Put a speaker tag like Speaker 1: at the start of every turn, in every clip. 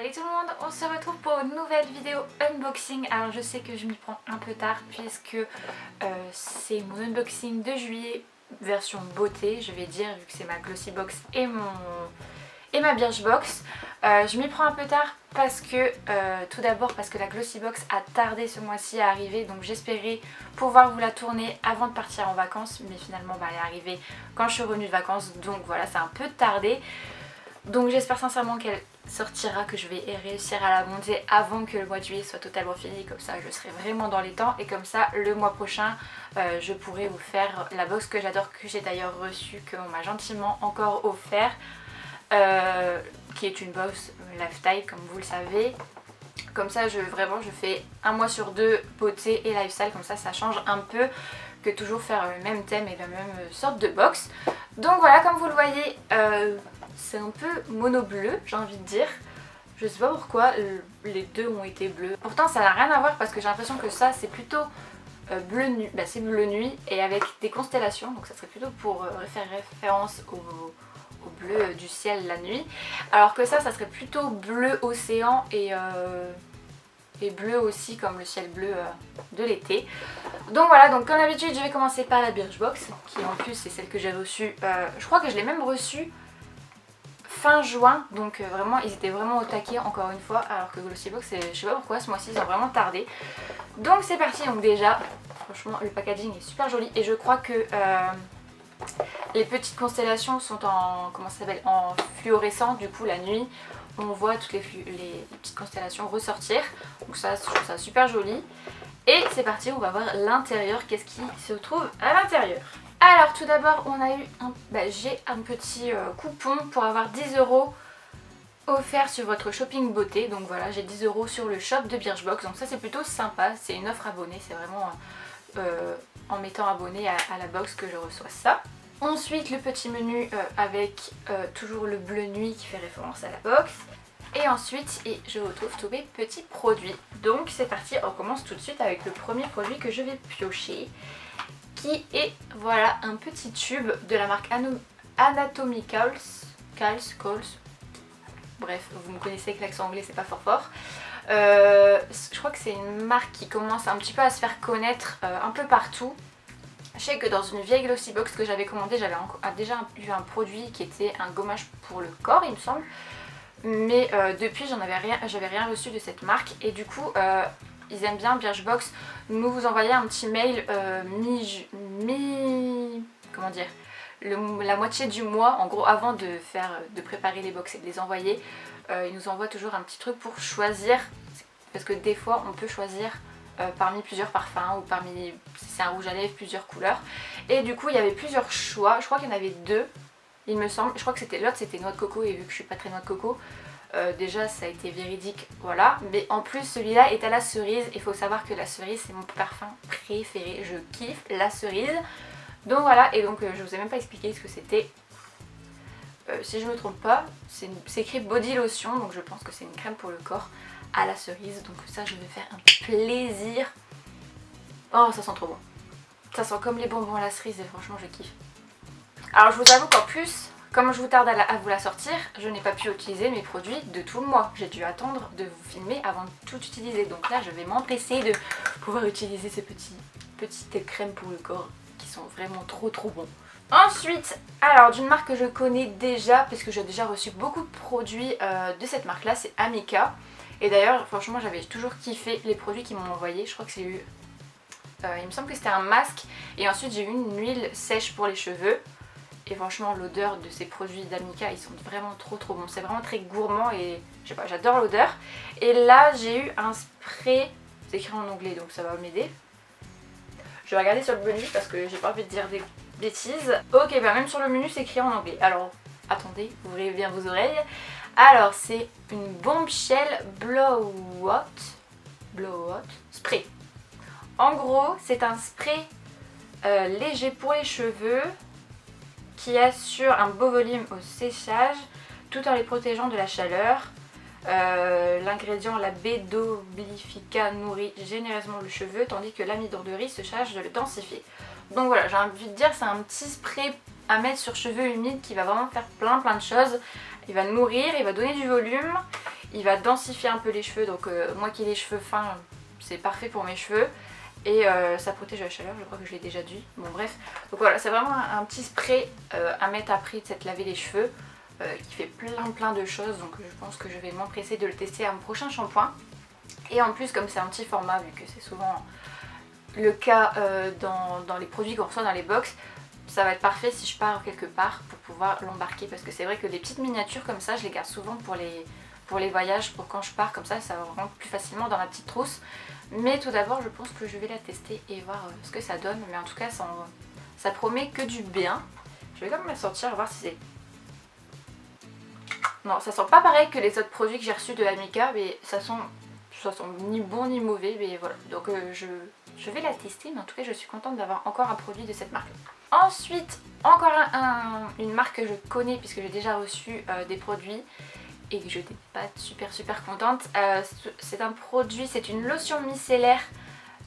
Speaker 1: Salut tout le monde, on se retrouve pour une nouvelle vidéo unboxing. Alors je sais que je m'y prends un peu tard puisque c'est mon unboxing de juillet version beauté, je vais dire, vu que c'est ma Glossybox et ma Birchbox. Je m'y prends un peu tard parce que tout d'abord parce que la Glossybox a tardé ce mois-ci à arriver, donc j'espérais pouvoir vous la tourner avant de partir en vacances, mais finalement elle est arrivée quand je suis revenue de vacances, donc voilà, c'est un peu tardé. Donc j'espère sincèrement qu'elle sortira, que je vais réussir à la monter avant que le mois de juillet soit totalement fini, comme ça je serai vraiment dans les temps et comme ça le mois prochain je pourrai vous faire la box que j'adore, que j'ai d'ailleurs reçue, qu'on m'a gentiment encore offert, qui est une box lifestyle comme vous le savez. Comme ça je fais un mois sur deux beauté et lifestyle, comme ça ça change un peu que toujours faire le même thème et la même sorte de box. Donc voilà, comme vous le voyez, c'est un peu mono bleu, j'ai envie de dire. Je sais pas pourquoi les deux ont été bleus. Pourtant ça n'a rien à voir parce que j'ai l'impression que ça c'est plutôt bleu nuit, c'est bleu nuit et avec des constellations, donc ça serait plutôt pour faire référence au bleu du ciel la nuit, alors que ça serait plutôt bleu océan et bleu aussi comme le ciel bleu de l'été. Donc voilà, donc comme d'habitude je vais commencer par la Birchbox qui en plus c'est celle que j'ai reçue, je crois que je l'ai même reçue fin juin, donc vraiment ils étaient vraiment au taquet encore une fois, alors que Glossybox je sais pas pourquoi ce mois-ci ils ont vraiment tardé. Donc c'est parti, donc déjà franchement le packaging est super joli et je crois que les petites constellations sont en, comment ça s'appelle, en fluorescent, du coup la nuit on voit toutes les petites constellations ressortir, donc ça je trouve ça super joli. Et c'est parti, on va voir l'intérieur, qu'est-ce qui se trouve à l'intérieur. Alors tout d'abord on a eu j'ai un petit coupon pour avoir 10 € offert sur votre shopping beauté, donc voilà j'ai 10 € sur le shop de Birchbox, donc ça c'est plutôt sympa, c'est une offre abonnée, c'est vraiment en m'étant abonné à la box que je reçois ça. Ensuite le petit menu avec toujours le bleu nuit qui fait référence à la box. Et ensuite je retrouve tous mes petits produits. Donc c'est parti, on commence tout de suite avec le premier produit que je vais piocher, qui est voilà un petit tube de la marque Anatomicals. Bref, vous me connaissez que l'accent anglais c'est pas fort. Je crois que c'est une marque qui commence un petit peu à se faire connaître un peu partout. Je sais que dans une vieille Glossybox que j'avais commandée, j'avais déjà eu un produit qui était un gommage pour le corps il me semble. Mais depuis j'avais rien reçu de cette marque et du coup ils aiment bien Birchbox nous vous envoyer un petit mail comment dire, la moitié du mois, en gros avant de préparer les box et de les envoyer, ils nous envoient toujours un petit truc pour choisir, parce que des fois on peut choisir parmi plusieurs parfums ou parmi, si c'est un rouge à lèvres, plusieurs couleurs, et du coup il y avait plusieurs choix, je crois qu'il y en avait deux il me semble, je crois que l'autre c'était noix de coco et vu que je suis pas très noix de coco, déjà ça a été véridique, voilà, mais en plus celui-là est à la cerise, il faut savoir que la cerise c'est mon parfum préféré, je kiffe la cerise, donc voilà, et donc je vous ai même pas expliqué ce que c'était, si je me trompe pas, c'est écrit body lotion, donc je pense que c'est une crème pour le corps à la cerise, donc ça je vais faire un plaisir. Oh ça sent trop bon, ça sent comme les bonbons à la cerise et franchement je kiffe. Alors je vous avoue qu'en plus, comme je vous tarde à vous la sortir, je n'ai pas pu utiliser mes produits de tout le mois. J'ai dû attendre de vous filmer avant de tout utiliser. Donc là je vais m'empresser de pouvoir utiliser ces petites crèmes pour le corps qui sont vraiment trop bons. Ensuite, alors d'une marque que je connais déjà, parce que j'ai déjà reçu beaucoup de produits de cette marque là, c'est Amika. Et d'ailleurs franchement j'avais toujours kiffé les produits qu'ils m'ont envoyés. Je crois que c'est eu, il me semble que c'était un masque et ensuite j'ai eu une huile sèche pour les cheveux. Et franchement l'odeur de ces produits d'Amika ils sont vraiment trop bons, c'est vraiment très gourmand et je sais pas, j'adore l'odeur. Et là j'ai eu un spray, c'est écrit en anglais donc ça va m'aider. Je vais regarder sur le menu parce que j'ai pas envie de dire des bêtises. Ok, même sur le menu c'est écrit en anglais, alors attendez, ouvrez bien vos oreilles. Alors c'est une Bombshell Blow Hot Spray. En gros c'est un spray léger pour les cheveux qui assure un beau volume au séchage tout en les protégeant de la chaleur. L'ingrédient, la Bédoblifica, nourrit généreusement le cheveu tandis que l'amidon de riz se charge de le densifier. Donc voilà, j'ai envie de dire c'est un petit spray à mettre sur cheveux humides qui va vraiment faire plein de choses. Il va nourrir, il va donner du volume Il va densifier un peu les cheveux, donc moi qui ai les cheveux fins, c'est parfait pour mes cheveux. Et ça protège la chaleur, je crois que je l'ai déjà dit. Bon bref, donc voilà, c'est vraiment un petit spray à mettre après de s'être lavé les cheveux. Qui fait plein de choses, donc je pense que je vais m'empresser de le tester à mon prochain shampoing. Et en plus, comme c'est un petit format, vu que c'est souvent le cas dans les produits qu'on reçoit dans les box, ça va être parfait si je pars quelque part pour pouvoir l'embarquer, parce que c'est vrai que des petites miniatures comme ça, je les garde souvent pour les voyages, pour quand je pars comme ça rentre plus facilement dans ma petite trousse. Mais tout d'abord, je pense que je vais la tester et voir ce que ça donne, mais en tout cas ça promet que du bien. Je vais quand même la sortir, voir si c'est... Non, ça sent pas pareil que les autres produits que j'ai reçus de Amika, mais ça sent ni bon ni mauvais, mais voilà. Donc je vais la tester, mais en tout cas je suis contente d'avoir encore un produit de cette marque. Ensuite, encore une marque que je connais puisque j'ai déjà reçu des produits et que je n'étais pas super contente. C'est un produit, c'est une lotion micellaire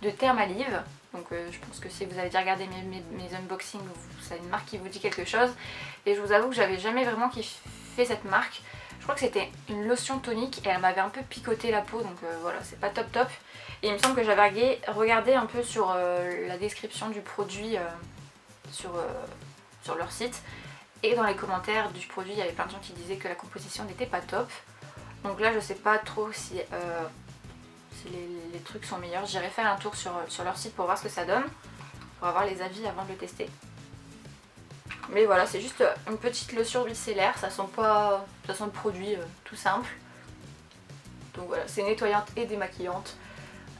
Speaker 1: de Thermalive. Donc je pense que si vous avez déjà regardé mes unboxings, c'est une marque qui vous dit quelque chose. Et je vous avoue que j'avais jamais vraiment kiffé cette marque. Je crois que c'était une lotion tonique et elle m'avait un peu picoté la peau, donc voilà, c'est pas top. Et il me semble que j'avais regardé un peu sur la description du produit sur leur site. Et dans les commentaires du produit, il y avait plein de gens qui disaient que la composition n'était pas top. Donc là, je sais pas trop si les trucs sont meilleurs. J'irai faire un tour sur leur site pour voir ce que ça donne, pour avoir les avis avant de le tester. Mais voilà, c'est juste une petite lotion micellaire, ça sent le produit tout simple. Donc voilà, c'est nettoyante et démaquillante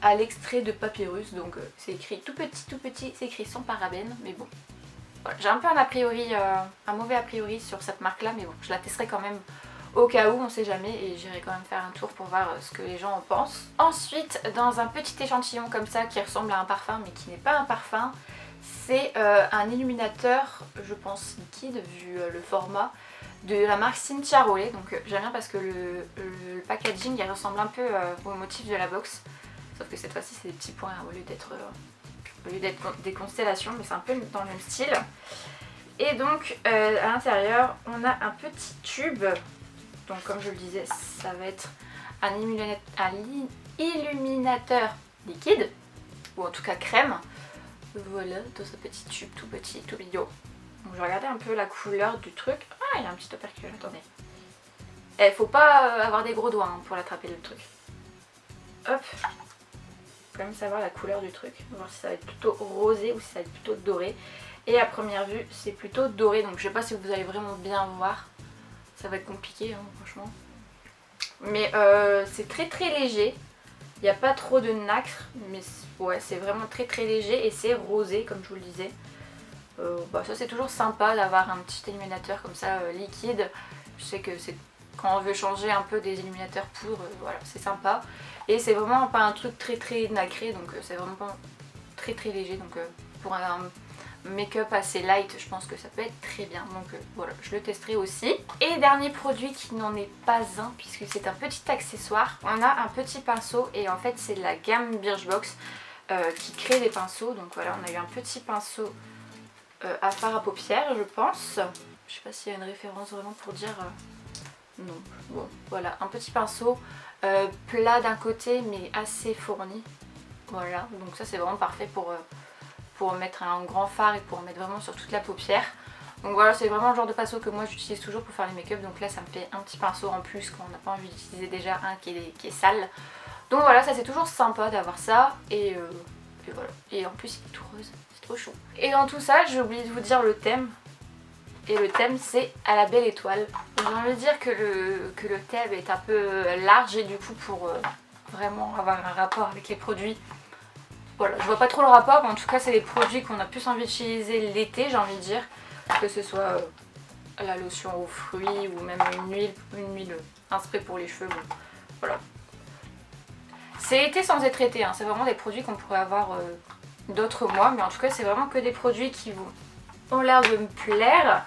Speaker 1: à l'extrait de papyrus, donc c'est écrit tout petit, c'est écrit sans parabènes, mais bon. Voilà, j'ai un peu un mauvais a priori sur cette marque là, mais bon, je la testerai quand même au cas où, on sait jamais, et j'irai quand même faire un tour pour voir ce que les gens en pensent. Ensuite, dans un petit échantillon comme ça qui ressemble à un parfum mais qui n'est pas un parfum, c'est un illuminateur, je pense liquide vu le format, de la marque Cynthia Rollet. Donc j'aime bien parce que le packaging il ressemble un peu au motif de la box, sauf que cette fois-ci c'est des petits points au lieu d'être des constellations, mais c'est un peu dans le même style. Et donc à l'intérieur on a un petit tube, donc comme je le disais ça va être un illuminateur liquide, ou en tout cas crème. Voilà, dans ce petit tube tout petit, tout mignon. Donc je vais regarder un peu la couleur du truc. Ah, il y a un petit opercule, attendez. Eh, faut pas avoir des gros doigts hein, pour l'attraper le truc. Hop. Faut quand même savoir la couleur du truc. On va voir si ça va être plutôt rosé ou si ça va être plutôt doré. Et à première vue, c'est plutôt doré. Donc je sais pas si vous allez vraiment bien voir. Ça va être compliqué, hein, franchement. Mais c'est très léger. Il n'y a pas trop de nacre, mais ouais, c'est vraiment très léger et c'est rosé comme je vous le disais. Ça c'est toujours sympa d'avoir un petit illuminateur comme ça liquide. Je sais que c'est quand on veut changer un peu des illuminateurs poudre, voilà, c'est sympa. Et c'est vraiment pas un truc très nacré, donc c'est vraiment très léger. Donc pour un make-up assez light, je pense que ça peut être très bien. Donc voilà, je le testerai aussi. Et dernier produit qui n'en est pas un, puisque c'est un petit accessoire. On a un petit pinceau et en fait c'est de la gamme Birchbox qui crée des pinceaux. Donc voilà, on a eu un petit pinceau à fard à paupières, je pense. Je sais pas s'il y a une référence vraiment pour dire... Non, bon, voilà, un petit pinceau plat d'un côté mais assez fourni. Voilà, donc ça c'est vraiment parfait pour mettre un grand fard et pour mettre vraiment sur toute la paupière. Donc voilà, c'est vraiment le genre de pinceau que moi j'utilise toujours pour faire les make-up. Donc là ça me fait un petit pinceau en plus quand on n'a pas envie d'utiliser déjà un qui est sale. Donc voilà, ça c'est toujours sympa d'avoir ça. Et voilà, et en plus il est tout rose, c'est trop chou. Et dans tout ça, j'ai oublié de vous dire le thème. Et le thème c'est à la belle étoile. J'ai envie de dire que le thème est un peu large et du coup pour vraiment avoir un rapport avec les produits, voilà, je vois pas trop le rapport, mais en tout cas c'est les produits qu'on a plus envie d'utiliser l'été, j'ai envie de dire. Que ce soit la lotion aux fruits ou même une huile, un spray pour les cheveux, bon, voilà. C'est été sans être été, hein. C'est vraiment des produits qu'on pourrait avoir d'autres mois, mais en tout cas c'est vraiment que des produits qui ont l'air de me plaire.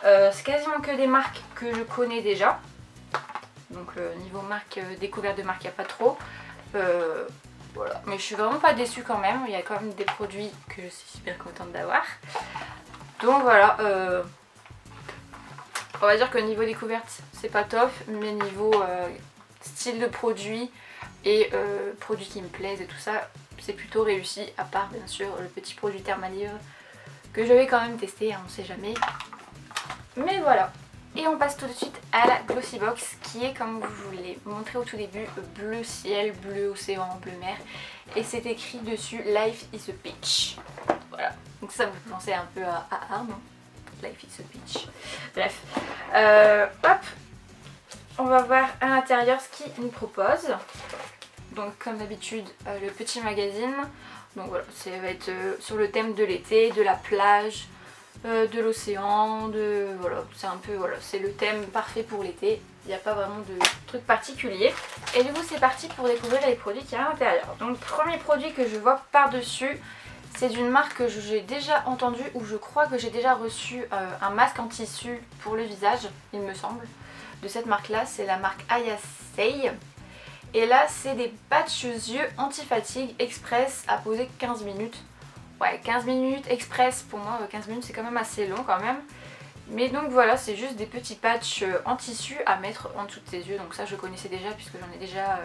Speaker 1: C'est quasiment que des marques que je connais déjà. Donc niveau marque, découverte de marque, il n'y a pas trop. Voilà. Mais je suis vraiment pas déçue quand même. Il y a quand même des produits que je suis super contente d'avoir. Donc voilà. On va dire que niveau découverte, c'est pas top. Mais niveau style de produit et produits qui me plaisent et tout ça, c'est plutôt réussi, à part bien sûr le petit produit Thermalive que je vais quand même tester, hein, on sait jamais. Mais voilà. Et on passe tout de suite à la Glossy Box qui est, comme je vous l'ai montré au tout début, bleu ciel, bleu océan, bleu mer. Et c'est écrit dessus Life is a Peach. Voilà. Donc ça me fait penser un peu à Arm. Life is a Peach. Bref. Hop. On va voir à l'intérieur ce qu'il nous propose. Donc comme d'habitude, le petit magazine. Donc voilà, ça va être sur le thème de l'été, de la plage, de l'océan, voilà, c'est un peu, voilà, c'est le thème parfait pour l'été. Il n'y a pas vraiment de truc particulier. Et du coup c'est parti pour découvrir les produits qu'il y a à l'intérieur. Donc premier produit que je vois par-dessus, c'est d'une marque que j'ai déjà entendue, ou je crois que j'ai déjà reçu un masque en tissu pour le visage, il me semble. De cette marque là, c'est la marque Ayasei. Et là c'est des patchs yeux anti-fatigue express à poser 15 minutes. Ouais, 15 minutes express, pour moi 15 minutes c'est quand même assez long quand même. Mais donc voilà, c'est juste des petits patchs en tissu à mettre en dessous de ses yeux. Donc ça je connaissais déjà puisque j'en ai déjà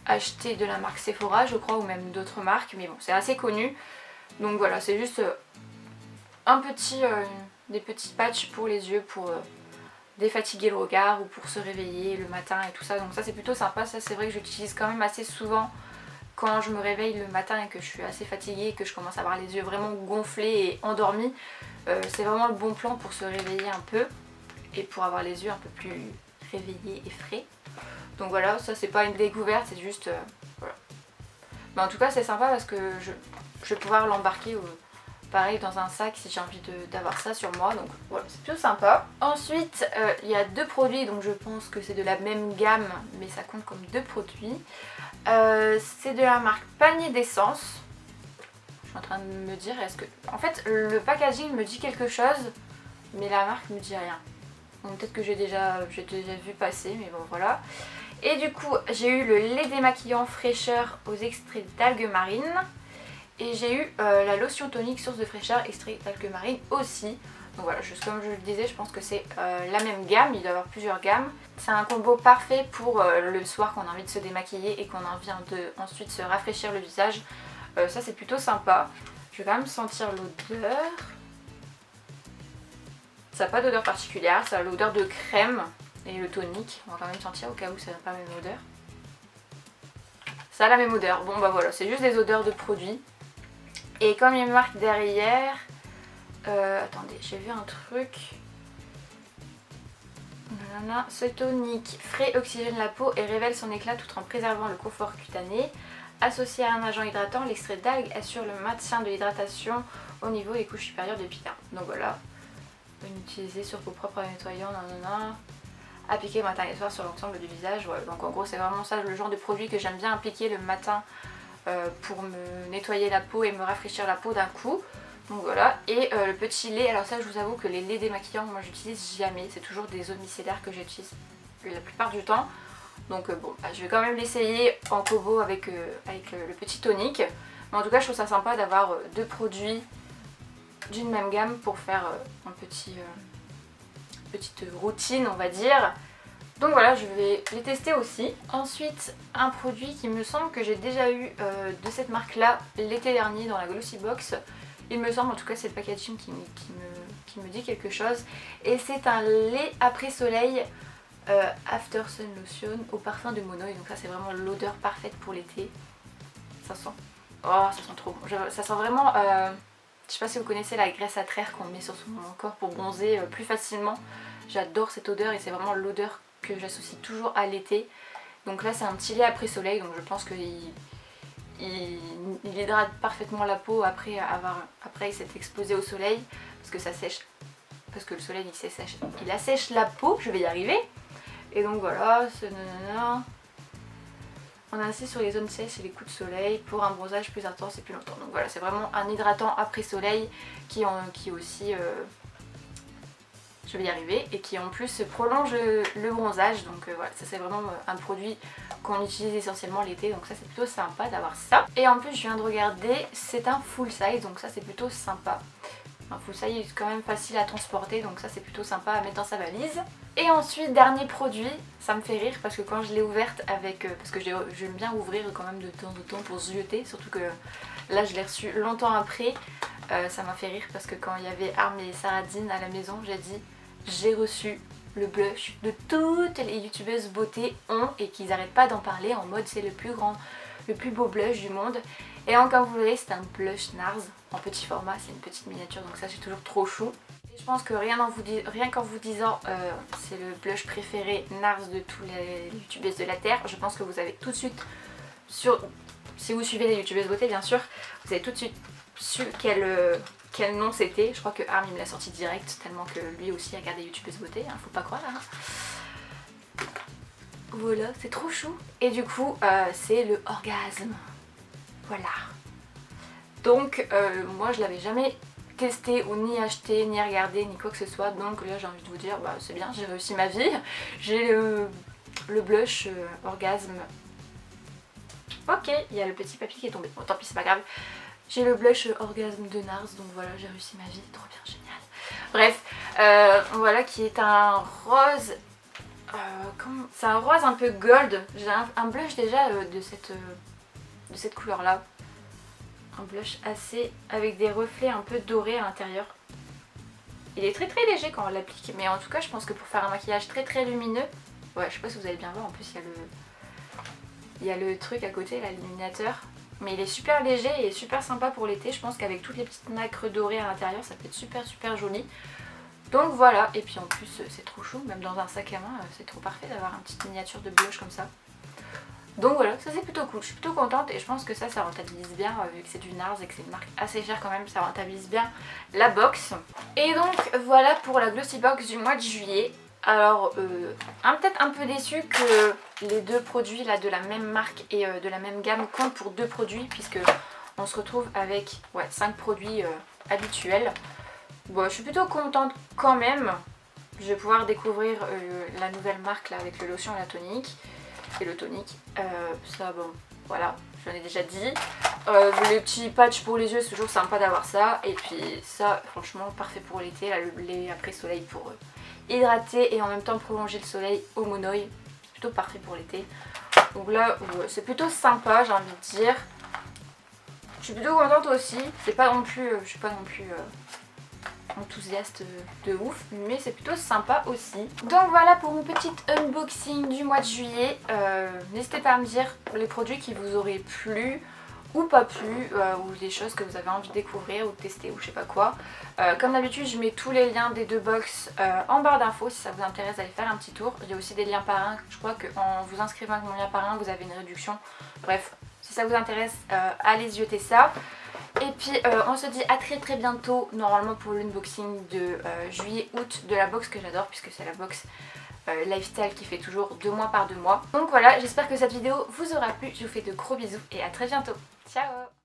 Speaker 1: acheté de la marque Sephora je crois, ou même d'autres marques. Mais bon, c'est assez connu. Donc voilà, c'est juste des petits patchs pour les yeux pour défatiguer le regard ou pour se réveiller le matin et tout ça. Donc ça c'est plutôt sympa, ça c'est vrai que j'utilise quand même assez souvent quand je me réveille le matin et que je suis assez fatiguée et que je commence à avoir les yeux vraiment gonflés et endormis. C'est vraiment le bon plan pour se réveiller un peu et pour avoir les yeux un peu plus réveillés et frais. Donc voilà, ça c'est pas une découverte, c'est juste voilà. Mais en tout cas c'est sympa parce que je vais pouvoir l'embarquer pareil dans un sac si j'ai envie d'avoir ça sur moi. Donc voilà, c'est plutôt sympa. Ensuite il y a deux produits, donc je pense que c'est de la même gamme mais ça compte comme deux produits. C'est de la marque Panier d'essence. Je suis en train de me dire, est-ce que... En fait le packaging me dit quelque chose mais la marque me dit rien. Donc peut-être que j'ai déjà vu passer, mais bon voilà. Et du coup j'ai eu le lait démaquillant fraîcheur aux extraits d'algues marines. Et j'ai eu la lotion tonique source de fraîcheur extrait d'algues marines aussi. Donc voilà, comme je le disais, je pense que c'est la même gamme, il doit y avoir plusieurs gammes. C'est un combo parfait pour le soir quand on a envie de se démaquiller et qu'on a envie ensuite se rafraîchir le visage. Ça c'est plutôt sympa. Je vais quand même sentir l'odeur. Ça n'a pas d'odeur particulière, ça a l'odeur de crème et le tonique. On va quand même sentir au cas où ça n'a pas la même odeur. Ça a la même odeur. Bon bah voilà, c'est juste des odeurs de produits. Et comme il y a une marque derrière... attendez, j'ai vu un truc. Ce tonique frais oxygène la peau et révèle son éclat tout en préservant le confort cutané. Associé à un agent hydratant, l'extrait d'algue assure le maintien de l'hydratation au niveau des couches supérieures de l'épiderme. Donc voilà, vous pouvez l'utiliser sur peau propre en nettoyant, appliquer matin et soir sur l'ensemble du visage. Voilà. Donc en gros c'est vraiment ça le genre de produit que j'aime bien appliquer le matin pour me nettoyer la peau et me rafraîchir la peau d'un coup. Donc voilà, et le petit lait, alors ça je vous avoue que les laits démaquillants moi j'utilise jamais, c'est toujours des eaux micellaires que j'utilise la plupart du temps. Donc bon, je vais quand même l'essayer en combo avec le petit tonique. Mais en tout cas je trouve ça sympa d'avoir deux produits d'une même gamme pour faire petite routine on va dire. Donc voilà, je vais les tester aussi. Ensuite, un produit qui me semble que j'ai déjà eu de cette marque là l'été dernier dans la Glossy Box. Il me semble, en tout cas c'est le packaging qui me dit quelque chose. Et c'est un lait après soleil After Sun Lotion au parfum de Monoï. Donc ça c'est vraiment l'odeur parfaite pour l'été. Ça sent... Oh, ça sent trop bon. Ça sent vraiment... je sais pas si vous connaissez la graisse à traire qu'on met sur son corps pour bronzer plus facilement. J'adore cette odeur et c'est vraiment l'odeur que j'associe toujours à l'été. Donc là c'est un petit lait après soleil, donc je pense qu'il hydrate parfaitement la peau après il s'est exposé au soleil parce que ça sèche, parce que le soleil il assèche la peau, je vais y arriver. Et donc voilà, on insiste sur les zones sèches et les coups de soleil pour un bronzage plus intense et plus longtemps. Donc voilà, c'est vraiment un hydratant après soleil qui aussi je vais y arriver, et qui en plus prolonge le bronzage. Donc voilà, ça c'est vraiment un produit qu'on utilise essentiellement l'été, donc ça c'est plutôt sympa d'avoir ça. Et en plus je viens de regarder, c'est un full size, donc ça c'est plutôt sympa. Un full size est quand même facile à transporter, donc ça c'est plutôt sympa à mettre dans sa valise. Et ensuite, dernier produit, ça me fait rire parce que quand je l'ai ouverte avec... parce que j'aime bien ouvrir quand même de temps en temps pour zioter, surtout que là je l'ai reçu longtemps après. Ça m'a fait rire parce que quand il y avait Arm et Saradine à la maison, j'ai dit j'ai reçu le blush de toutes les youtubeuses beauté ont et qu'ils n'arrêtent pas d'en parler en mode c'est le plus beau blush du monde. Et comme vous voyez, c'est un blush NARS en petit format, c'est une petite miniature, donc ça c'est toujours trop chou. Et je pense que rien qu'en vous disant c'est le blush préféré NARS de tous les youtubeuses de la terre, je pense que vous avez tout de suite si vous suivez les youtubeuses beauté bien sûr, vous avez tout de suite su quel nom c'était. Je crois que Arm il me l'a sorti direct tellement que lui aussi a regardé youtubeuse beauté, hein, faut pas croire hein. Voilà, c'est trop chou. Et du coup c'est le orgasme. Voilà. Donc moi je l'avais jamais testé ou ni acheté, ni regardé, ni quoi que ce soit. Donc là j'ai envie de vous dire, bah, c'est bien, j'ai réussi ma vie. J'ai le blush orgasme. Ok, il y a le petit papier qui est tombé. Bon tant pis, c'est pas grave. J'ai le blush orgasme de NARS, donc voilà, j'ai réussi ma vie, trop bien, génial. Bref, voilà qui est un rose, c'est un rose un peu gold. J'ai un blush déjà de cette couleur là. Un blush assez avec des reflets un peu dorés à l'intérieur. Il est très très léger quand on l'applique, mais en tout cas je pense que pour faire un maquillage très très lumineux, ouais je sais pas si vous allez bien voir, en plus il y a le truc à côté là, l'illuminateur. Mais il est super léger et super sympa pour l'été. Je pense qu'avec toutes les petites nacres dorées à l'intérieur, ça peut être super super joli. Donc voilà, et puis en plus c'est trop chou, même dans un sac à main, c'est trop parfait d'avoir une petite miniature de blush comme ça. Donc voilà, ça c'est plutôt cool, je suis plutôt contente et je pense que ça rentabilise bien, vu que c'est du NARS et que c'est une marque assez chère quand même, ça rentabilise bien la box. Et donc voilà pour la Glossy Box du mois de juillet. Alors peut-être un peu déçue que les deux produits là de la même marque et de la même gamme comptent pour deux produits, puisque on se retrouve avec 5 produits habituels. Bon, je suis plutôt contente quand même. Je vais pouvoir découvrir la nouvelle marque là avec le lotion et la tonique. Et le tonique, ça bon voilà, je l'en ai déjà dit. Les petits patchs pour les yeux, c'est toujours sympa d'avoir ça. Et puis ça franchement parfait pour l'été, là le lait après soleil pour hydrater et en même temps prolonger le soleil au monoï, plutôt parfait pour l'été. Donc là c'est plutôt sympa, j'ai envie de dire. Je suis plutôt contente aussi, c'est pas non plus, je suis pas non plus enthousiaste de ouf, mais c'est plutôt sympa aussi. Donc voilà pour mon petit unboxing du mois de juillet. N'hésitez pas à me dire les produits qui vous auraient plu ou pas plu, ou des choses que vous avez envie de découvrir ou de tester ou je sais pas quoi. Comme d'habitude je mets tous les liens des deux box en barre d'infos si ça vous intéresse d'aller faire un petit tour. Il y a aussi des liens parrains, je crois qu'en vous inscrivant avec mon lien parrain vous avez une réduction. Bref, si ça vous intéresse, allez zioter ça. Et puis on se dit à très très bientôt, normalement pour l'unboxing de juillet-août de la box que j'adore, puisque c'est la box lifestyle qui fait toujours 2 mois par 2 mois. Donc voilà, j'espère que cette vidéo vous aura plu, je vous fais de gros bisous et à très bientôt. Ciao!